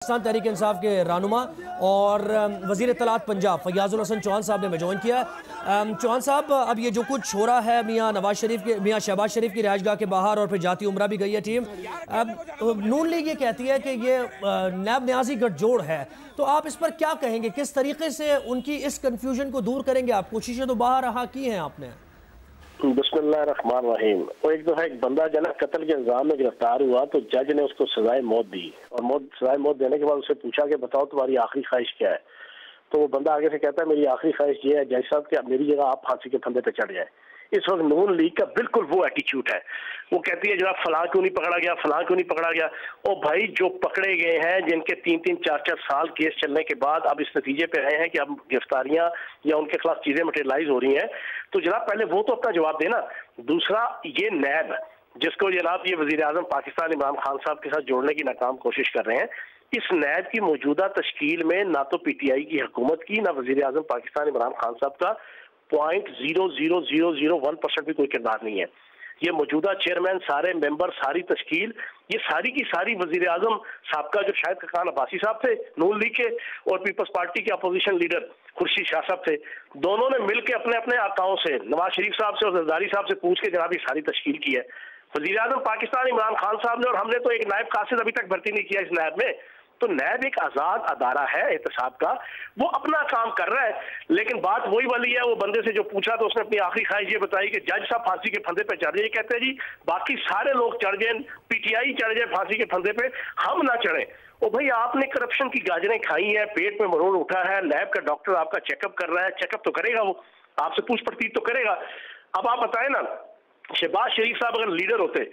पाकिस्तान तहरीक इंसाफ के रहनुमा और वज़ीर इत्तलात पंजाब फैयाजुल हसन चौहान साहब ने हमें ज्वाइन किया। चौहान साहब, अब ये जो कुछ हो रहा है मियाँ शहबाज शरीफ की रिहाइशगाह के बाहर और फिर जाती उमरा भी गई है टीम। अब नून लीग ये कहती है कि ये नैब न्याजी गठजोड़ है, तो आप इस पर क्या कहेंगे? किस तरीके से उनकी इस कन्फ्यूजन को दूर करेंगे आप? कोशिशें तो बाहर रहा की हैं आपने। बिस्मिल्लाहिर्रहमानिर्रहीम। वो एक दफा एक बंदा जना कत्ल के इल्जाम में गिरफ्तार हुआ तो जज ने उसको सजाए मौत दी और सजाए मौत देने के बाद उससे पूछा कि बताओ तुम्हारी आखिरी ख्वाहिश क्या है। तो वो बंदा आगे से कहता है मेरी आखिरी ख्वाहिश ये है जज साहब कि अब मेरी जगह आप फांसी के फंदे पे चढ़ जाए। इस वक्त नून लीग का बिल्कुल वो एटीट्यूड है। वो कहती है जनाब फलां क्यों नहीं पकड़ा गया, फलां क्यों नहीं पकड़ा गया। ओ भाई, जो पकड़े गए हैं जिनके 3-3 4-4 साल केस चलने के बाद अब इस नतीजे पे आए हैं कि अब गिरफ्तारियां या उनके खिलाफ चीजें मटेरियलाइज हो रही हैं, तो जनाब पहले वो तो अपना जवाब देना। दूसरा, ये नैब जिसको जनाब ये वजीर आजम पाकिस्तान इमरान खान साहब के साथ जोड़ने की नाकाम कोशिश कर रहे हैं, इस नैब की मौजूदा तश्कील में ना तो पीटीआई की हुकूमत की ना वजीर आजम पाकिस्तान इमरान खान साहब का 0.00001% भी कोई किरदार नहीं है। ये मौजूदा चेयरमैन, सारे मेंबर, सारी तश्कील, ये सारी की सारी वजीर आजम साहब का जो शायद खान अब्बासी साहब थे नून लीग के और पीपल्स पार्टी के अपोजिशन लीडर खुर्शीद शाह साहब थे, दोनों ने मिलकर अपने अपने आकाओं से, नवाज शरीफ साहब से और जरदारी साहब से पूछ के जनाब ये सारी तश्कील की है। वजीर आजम पाकिस्तान इमरान खान साहब ने और हमने तो एक नायब कासिद अभी तक भर्ती नहीं किया इस नैब में। तो नैब एक आजाद अदारा है एहतसाब का, वो अपना काम कर रहा है। लेकिन बात वही वाली है, वो बंदे से जो पूछा तो उसने अपनी आखिरी ख्वाहिश ये बताई कि जज साहब फांसी के फंदे पे चढ़ जाए। कहते हैं जी बाकी सारे लोग चढ़ जाए, पीटीआई चढ़ जाए फांसी के फंदे पे, हम ना चढ़े। ओ भाई, आपने करप्शन की गाजरें खाई हैं, पेट में मरोड़ उठा है, नैब का डॉक्टर आपका चेकअप कर रहा है, चेकअप तो करेगा, वो आपसे पूछ पड़तीत तो करेगा। अब आप बताए ना, शहबाज शरीफ साहब अगर लीडर होते,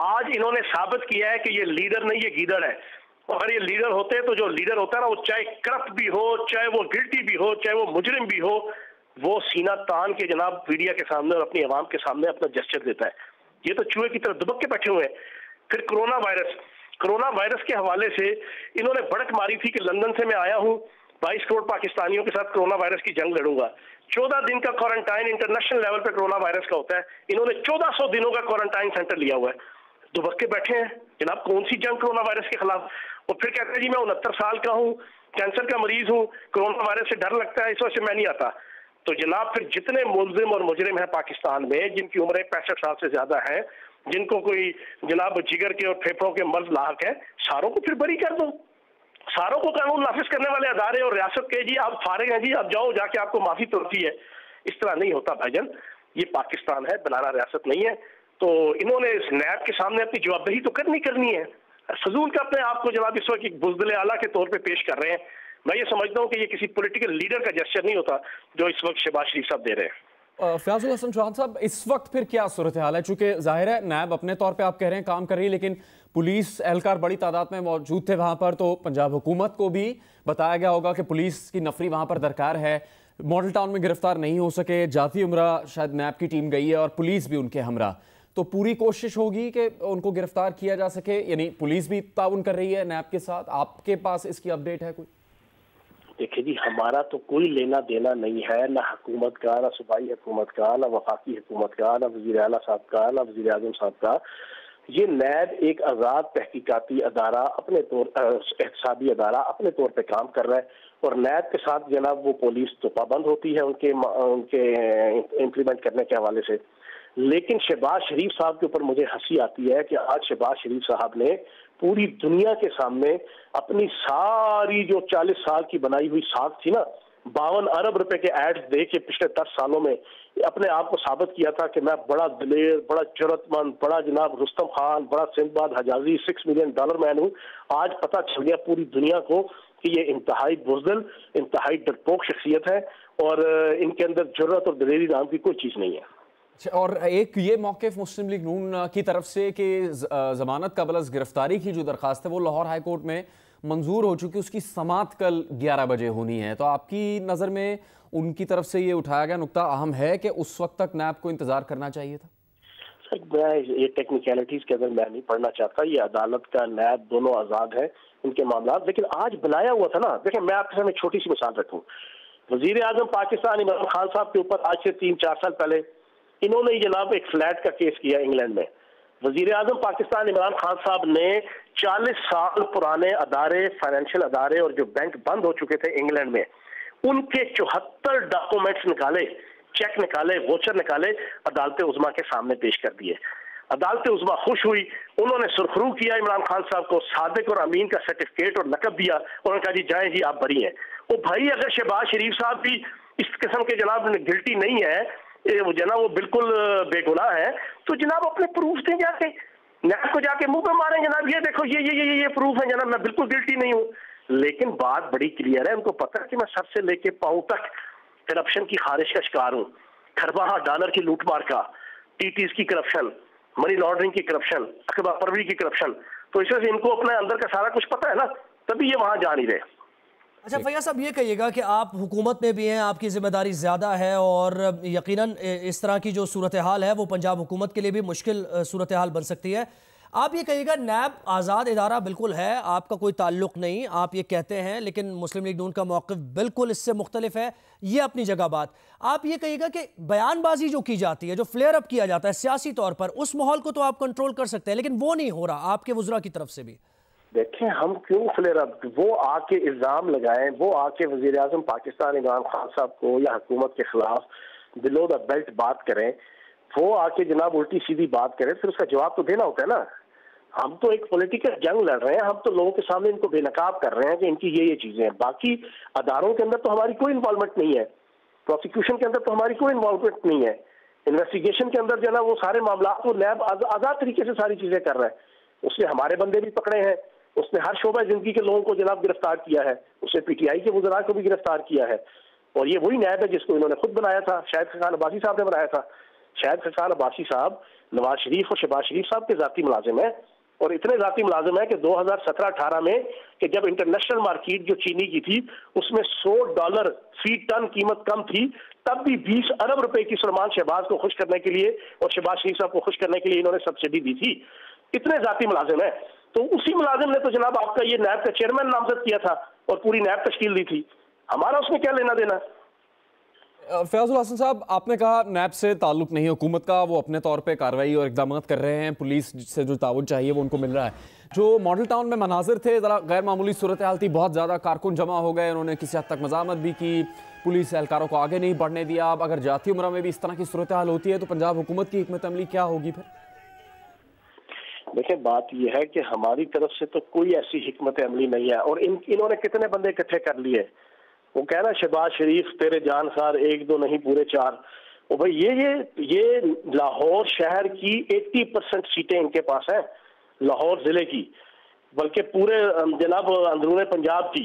आज इन्होंने साबित किया है कि ये लीडर नहीं, ये गीदड़ है। अगर ये लीडर होते तो जो लीडर होता है ना, वो चाहे करप्ट भी हो, चाहे वो गिल्टी भी हो, चाहे वो मुजरिम भी हो, वो सीना तान के जनाब मीडिया के सामने और अपनी आवाम के सामने अपना जेस्चर देता है। ये तो चूहे की तरह दुबक के बैठे हुए हैं। फिर कोरोना वायरस के हवाले से इन्होंने भड़क मारी थी कि लंदन से मैं आया हूँ, 22 करोड़ पाकिस्तानियों के साथ कोरोना वायरस की जंग लड़ूंगा। 14 दिन का क्वारंटाइन इंटरनेशनल लेवल पे कोरोना वायरस का होता है, इन्होंने 1400 दिनों का क्वारंटाइन सेंटर लिया हुआ है। दुबक के बैठे हैं जनाब, कौन सी जंग कोरोना वायरस के खिलाफ। और फिर कहते हैं जी मैं 69 साल का हूँ, कैंसर का मरीज हूँ, कोरोना वायरस से डर लगता है, इस वजह से मैं नहीं आता। तो जनाब फिर जितने मुल्जिम और मुजरिम हैं पाकिस्तान में, जिनकी उम्रें 65 साल से ज्यादा है, जिनको कोई जनाब जिगर के और फेफड़ों के मर्ज लाक है, सारों को फिर बरी कर दो। सारों को कानून नाफिज करने वाले अदारे और रियासत के जी आप फारिग हैं जी, आप जाओ जाके आपको माफी तोड़ती है। इस तरह नहीं होता भाईजान, ये पाकिस्तान है, बनाना रियासत नहीं है। तो इन्होंने इस नैब के सामने अपनी जवाबदेही तो करनी है। फजूल का अपने आप को जनाब इस वक्त बुज़दिल आला के तौर पे पेश कर रहे हैं। मैं ये समझता हूँ कि ये किसी पॉलिटिकल लीडर का जेस्चर नहीं होता जो इस वक्त शहबाज शरीफ साहब दे रहे हैं। फयाजुल हसन चौहान साहब, इस वक्त फिर क्या सूरत हाल है? चूंकि जाहिर है नैब अपने तौर पे आप कह रहे हैं काम कर रही है, लेकिन पुलिस एहलकार बड़ी तादाद में मौजूद थे वहां पर, तो पंजाब हुकूमत को भी बताया गया होगा कि पुलिस की नफरी वहां पर दरकार है। मॉडल टाउन में गिरफ्तार नहीं हो सके, जाती उमरा शायद नैब की टीम गई है और पुलिस भी उनके हमरा, तो पूरी कोशिश होगी कि उनको गिरफ्तार किया जा सके, यानी पुलिस भी ताउन कर रही है नैब के साथ। आपके पास इसकी अपडेट है कोई? देखिए जी, हमारा तो कोई लेना देना नहीं है, ना हुकूमत का, ना सूबाई हुकूमत का, ना वफाकी हुकूमत का, ना वजीर आला साहब का, ना वजीर आजम साहब का। ये नैब एक आज़ाद तहकीकाती अदारा, अपने तौर एहतसाबी अदारा अपने तौर पे काम कर रहा है। और नैब के साथ जनाब वो पुलिस तो पाबंद होती है उनके इम्प्लीमेंट करने के हवाले से। लेकिन शहबाज शरीफ साहब के ऊपर मुझे हंसी आती है कि आज शहबाज शरीफ साहब ने पूरी दुनिया के सामने अपनी सारी जो 40 साल की बनाई हुई साख थी ना, 52 अरब रुपए के एड्स दे के पिछले 10 सालों में अपने आप को साबित किया था कि मैं बड़ा दिलेर, बड़ा जरूरतमंद, बड़ा जनाब रुस्तम खान, बड़ा सिंदबाद हजाजी, $6 मिलियन मैन हूँ। आज पता चल गया पूरी दुनिया को कि ये इंतहाई बुज़दिल, इंतहाई डरपोक शख्सियत है और इनके अंदर जरूरत और दिलेरी नाम की कोई चीज़ नहीं है। और एक ये मौक़िफ़ मुस्लिम लीग नून की तरफ से कि ज़मानत कबल अज़ गिरफ्तारी की जो दरख्वास्त है वो लाहौर हाई कोर्ट में मंजूर हो चुकी, उसकी समाअत कल 11 बजे होनी है। तो आपकी नज़र में उनकी तरफ से ये उठाया गया नुक्ता अहम है कि उस वक्त तक नैब को इंतज़ार करना चाहिए था? सर, मैं ये टेक्निकलिटीज़ के अंदर मैं नहीं पढ़ना चाहता। ये अदालत का नैब दोनों आज़ाद है इनके मामला। लेकिन आज बुलाया हुआ था ना, देखिए मैं आपके सामने छोटी सी मिसाल रखूँ। वज़ीर आज़म पाकिस्तान इमरान खान साहब के ऊपर आज से 3-4 साल पहले इन्होंने जनाब एक फ्लैट का केस किया इंग्लैंड में। वजीर आजम पाकिस्तान इमरान खान साहब ने 40 साल पुराने अदारे, फाइनेंशियल अदारे और जो बैंक बंद हो चुके थे इंग्लैंड में, उनके 74 डॉक्यूमेंट्स निकाले, चेक निकाले, वोचर निकाले, अदालत उज़्मा के सामने पेश कर दिए। अदालत उज़्मा खुश हुई, उन्होंने सुरखरू किया इमरान खान साहब को, सादिक और अमीन का सर्टिफिकेट और लकब दिया, उन्होंने कहा जी जाएं जी आप बरी हैं। वो भाई अगर शहबाज शरीफ साहब भी इस किस्म के जनाब गिल्टी नहीं है, वो जनाब वो बिल्कुल बेगुनाह है, तो जनाब अपने प्रूफ दें, जाके नैब को जाके मुंह पे मारें जनाब, ये देखो ये प्रूफ है जनाब, मैं बिल्कुल गिल्टी नहीं हूँ। लेकिन बात बड़ी क्लियर है, उनको पता है कि मैं सर से लेके पांव तक करप्शन की खारिश का शिकार हूँ, खरबा डॉलर की लूटमार का, टीटीज की करप्शन, मनी लॉन्ड्रिंग की करप्शन, अखबार परवी की करप्शन, तो इस वजह से इनको अपने अंदर का सारा कुछ पता है ना, तभी ये वहां जा नहीं रहे। अच्छा फैयाज साहब, ये कहिएगा कि आप हुकूमत में भी हैं, आपकी जिम्मेदारी ज़्यादा है और यकीनन इस तरह की जो सूरत हाल है वो पंजाब हुकूमत के लिए भी मुश्किल सूरत हाल बन सकती है। आप ये कहिएगा, नैब आज़ाद इदारा बिल्कुल है, आपका कोई ताल्लुक नहीं, आप ये कहते हैं, लेकिन मुस्लिम लीग नून का मौक़िफ़ बिल्कुल इससे मुख्तलिफ है, ये अपनी जगह बात। आप ये कहिएगा कि बयानबाजी जो की जाती है, जो फ्लेयर अप किया जाता है सियासी तौर पर, उस माहौल को तो आप कंट्रोल कर सकते हैं, लेकिन वो नहीं हो रहा आपके वज़रा की तरफ से भी। देखें, हम क्यों फ्लेयर अप, वो आके इल्ज़ाम लगाएं, वो आके वज़ीर आज़म पाकिस्तान इमरान खान साहब को या हुकूमत के खिलाफ बिलो द बेल्ट बात करें, वो आके जनाब उल्टी सीधी बात करें, फिर उसका जवाब तो देना होता है ना। हम तो एक पॉलिटिकल जंग लड़ रहे हैं, हम तो लोगों के सामने इनको बेनकाब कर रहे हैं कि इनकी ये चीजें हैं। बाकी अदारों के अंदर तो हमारी कोई इन्वॉल्वमेंट नहीं है, प्रोसिक्यूशन के अंदर तो हमारी कोई इन्वॉल्वमेंट नहीं है, इन्वेस्टिगेशन के अंदर जो ना वो सारे मामला वो नैब आजाद तरीके से सारी चीजें कर रहा है। उसने हमारे बंदे भी पकड़े हैं, उसने हर शोबा जिंदगी के लोगों को जनाब गिरफ्तार किया है, उसने पीटीआई के वज़रा को भी गिरफ्तार किया है, और ये वही नैब है जिसको इन्होंने खुद बनाया था, शाहिद खान अब्बासी साहब ने बनाया था। शाहिद खान अब्बासी साहब नवाज शरीफ और शहबाज शरीफ साहब के जाती मुलाजिम है, और इतने जाती मुलाजिम है कि 2017-18 में कि जब इंटरनेशनल मार्केट जो चीनी की थी उसमें $100 फी टन कीमत कम थी, तब भी 20 अरब रुपए की सलमान शहबाज को खुश करने के लिए और शहबाज शरीफ साहब को खुश करने के लिए इन्होंने सब्सिडी दी थी। इतने जाती मुलाजिम है, तो उसी मुलाजिम ने तो जनाब आपका ये नैब का चेयरमैन नामजद किया था और पूरी नैब तश्कील दी थी, हमारा उसमें क्या लेना देना। फयाजुल हसन साहब, आपने कहा नैब से ताल्लुक नहीं है हुकूमत का, वो अपने तौर पे कार्रवाई और इकदाम कर रहे हैं, पुलिस से जो ताउन चाहिए वो उनको मिल रहा है। जो मॉडल टाउन में मनाजिर थे, ज़रा गैर मामूली सूरत हाल थी, बहुत ज़्यादा कारकुन जमा हो गए, उन्होंने किसी हद तक मजामत भी की, पुलिस एहलकारों को आगे नहीं बढ़ने दिया। अब अगर जाती उम्र में भी इस तरह की सूरत हाल होती है तो पंजाब हुकूमत की हिकमत अमली क्या होगी फिर? देखिए, बात यह है कि हमारी तरफ से तो कोई ऐसी हिकमत अमली नहीं है, और इन्होंने कितने बंदे इकट्ठे कर लिए। वो कहना शहबाज शरीफ तेरे जानसार 1-2 नहीं पूरे 4। वो भाई ये लाहौर शहर की 80% सीटें इनके पास हैं, लाहौर जिले की, बल्कि पूरे जनाब अंदरूने पंजाब की।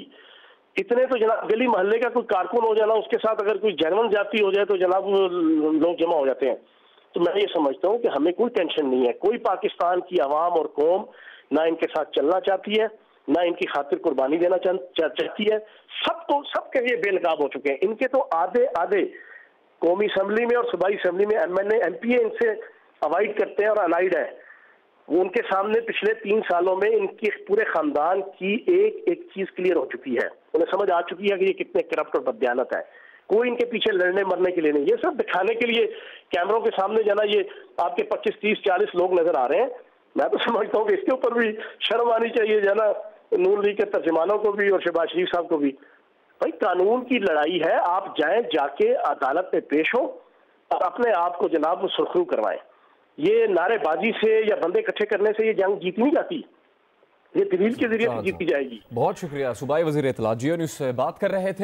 इतने तो जनाब गली मोहल्ले का कोई कारकुन हो जाना, उसके साथ अगर कोई जनवन जाति हो जाए तो जनाब लोग जमा हो जाते हैं। तो मैं ये समझता हूँ कि हमें कोई टेंशन नहीं है, कोई पाकिस्तान की आवाम और कौम ना इनके साथ चलना चाहती है, ना इनकी खातिर कुर्बानी देना चाहती है। सबके ये बेनकाब हो चुके हैं। इनके तो आधे कौमी असम्बली में और सूबाई असम्बली में MNA MPA इनसे अवॉइड करते हैं और अनाइड है। वो उनके सामने पिछले 3 सालों में इनके पूरे खानदान की एक चीज क्लियर हो चुकी है, उन्हें समझ आ चुकी है कि ये कितने करप्ट और बददियानत है। कोई इनके पीछे लड़ने मरने के लिए नहीं, ये सब दिखाने के लिए कैमरों के सामने जाना, ये आपके 25, 30, 40 लोग नजर आ रहे हैं। मैं तो समझता हूँ कि इसके ऊपर भी शर्म आनी चाहिए जाना नून लीग के तर्जुमानों को भी और शहबाज शरीफ साहब को भी। भाई कानून की लड़ाई है, आप जाएं, जाके अदालत में पेश हो और अपने आप को जनाब सुरखरू करवाएं। ये नारेबाजी से या बंदे इकट्ठे करने से ये जंग जीती नहीं जाती, ये दलील के जरिए जीती जाएगी। बहुत शुक्रिया। सूबाई वज़ीर इत्तलात जियो न्यूज़ से बात कर रहे थे।